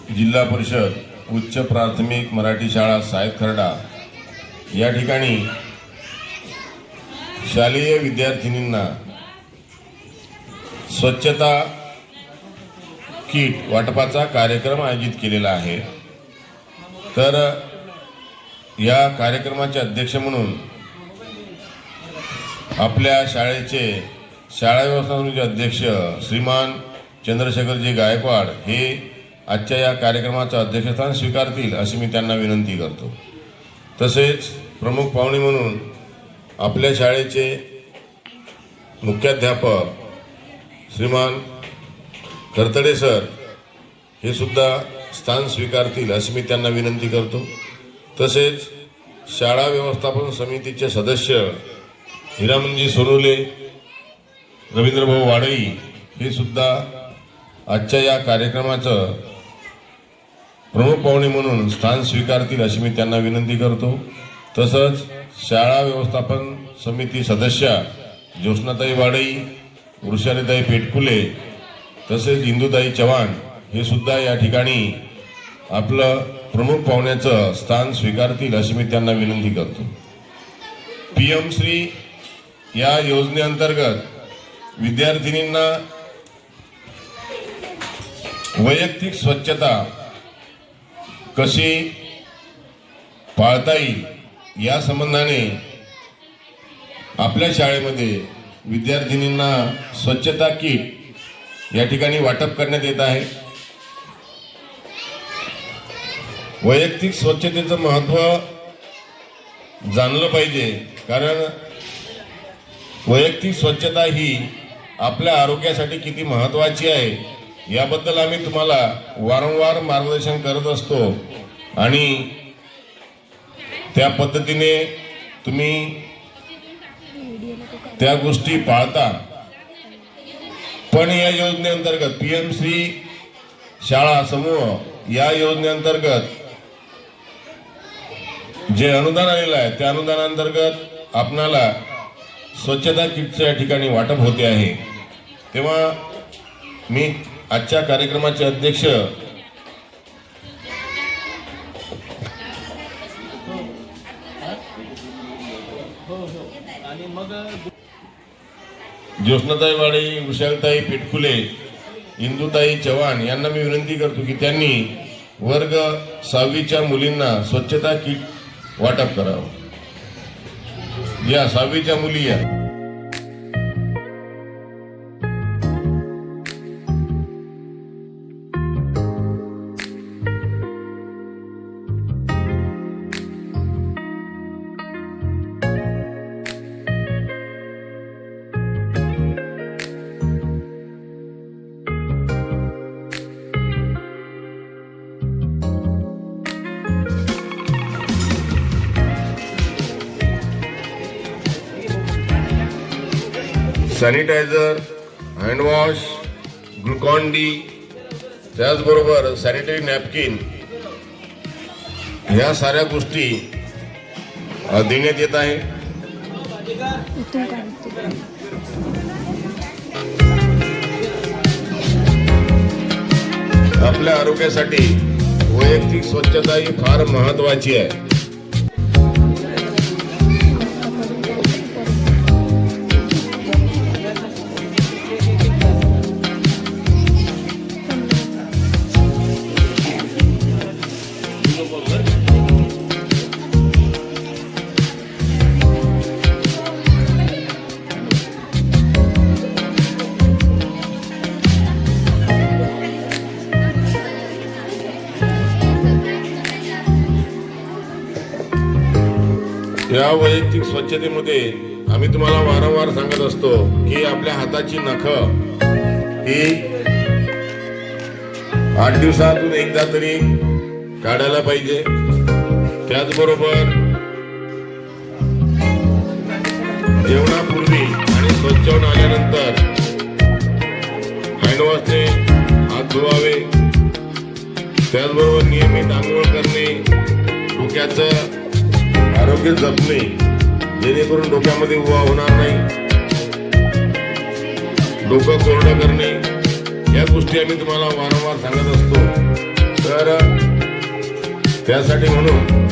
जिल्हा परिषद उच्च प्राथमिक मराठी शाळा सायत खर्डा या ठिकाणी शालेय विद्यार्थिनींना स्वच्छता किट वाटपाचा कार्यक्रम आयोजित केलेला आहे। तर या कार्यक्रमाचे अध्यक्ष म्हणून आपल्या शाळेचे शाळा व्यवस्थापनाचे अध्यक्ष श्रीमान चंद्रशेखरजी गायकवाड हे आजच्या या कार्यक्रमाचं अध्यक्षस्थान स्वीकारतील अशी मी त्यांना विनंती करतो। तसेच प्रमुख पाहुणे म्हणून आपल्या शाळेचे मुख्याध्यापक श्रीमान करतडे सर हे सुद्धा स्थान स्वीकारतील अशी मी त्यांना विनंती करतो। तसेच शाळा व्यवस्थापन समितीचे सदस्य हिरामनजी सोनोले, रवींद्रभाऊ वाडई हे सुद्धा आजच्या या कार्यक्रमाचं प्रमुख पाहुणे म्हणून स्थान स्वीकारतील अशी मी त्यांना विनंती करतो। तसंच शाळा व्यवस्थापन समिती सदस्या ज्योत्स्नाताई वाडई, वृषालीताई पेटकुले तसेच इंदुताई चव्हाण हे सुद्धा या ठिकाणी आपलं प्रमुख पाहुण्याचं स्थान स्वीकारतील अशी मी त्यांना विनंती करतो। PM श्री या योजनेअंतर्गत विद्यार्थिनींना वैयक्तिक स्वच्छता कशी पाळता येईल या संबंधाने आपल्या शाळेमध्ये विद्यार्थिनींना स्वच्छता किट या ठिकाणी वाटप करण्यात येत आहे। वैयक्तिक स्वच्छतेचं महत्त्व जाणलं पाहिजे, कारण वैयक्तिक स्वच्छता ही आपल्या आरोग्यासाठी किती महत्त्वाची आहे याबद्दल आम्ही तुम्हाला वारंवार मार्गदर्शन करत असतो आणि त्या पद्धतीने तुम्ही त्या गोष्टी पाळता। पण या योजनेअंतर्गत PM श्री शाळा समूह या योजनेअंतर्गत जे अनुदान आलेलं आहे त्या अनुदानाअंतर्गत आपणाला स्वच्छता किटचं या ठिकाणी वाटप होते आहे। तेव्हा मी आजच्या कार्यक्रमाचे अध्यक्ष ज्योत्स्नाताई वाडई, वृषालीताई पेटकुले, इंदुताई चव्हाण यांना मी विनंती करतो की त्यांनी वर्ग 6वीच्या मुलींना स्वच्छता किट वाटप करावं। या 6वीच्या मुली या सॅनिटायझर, हँडवॉश, ग्लुकॉन डी त्याचबरोबर सॅनिटरी नॅपकिन ह्या साऱ्या गोष्टी देण्यात येत आहे। आपल्या आरोग्यासाठी वैयक्तिक स्वच्छता ही फार महत्त्वाची आहे। या वैयक्तिक स्वच्छतेमध्ये आम्ही तुम्हाला वारंवार सांगत असतो की आपल्या हाताची नखं ही 8 दिवसातून एकदा तरी काढायला पाहिजे। त्याचबरोबर जेवणापूर्वी आणि स्वच्छ होऊन आल्यानंतर हँडवॉशने हात धुवावे। त्याचबरोबर नियमित आंघोळ करणे, डोक्याचं आरोग्य जपणे जेणेकरून डोक्यामध्ये उवा होणार नाही, डोकं कोरडं करणे या गोष्टी आम्ही तुम्हाला वारंवार सांगत असतो। तर त्यासाठी म्हणून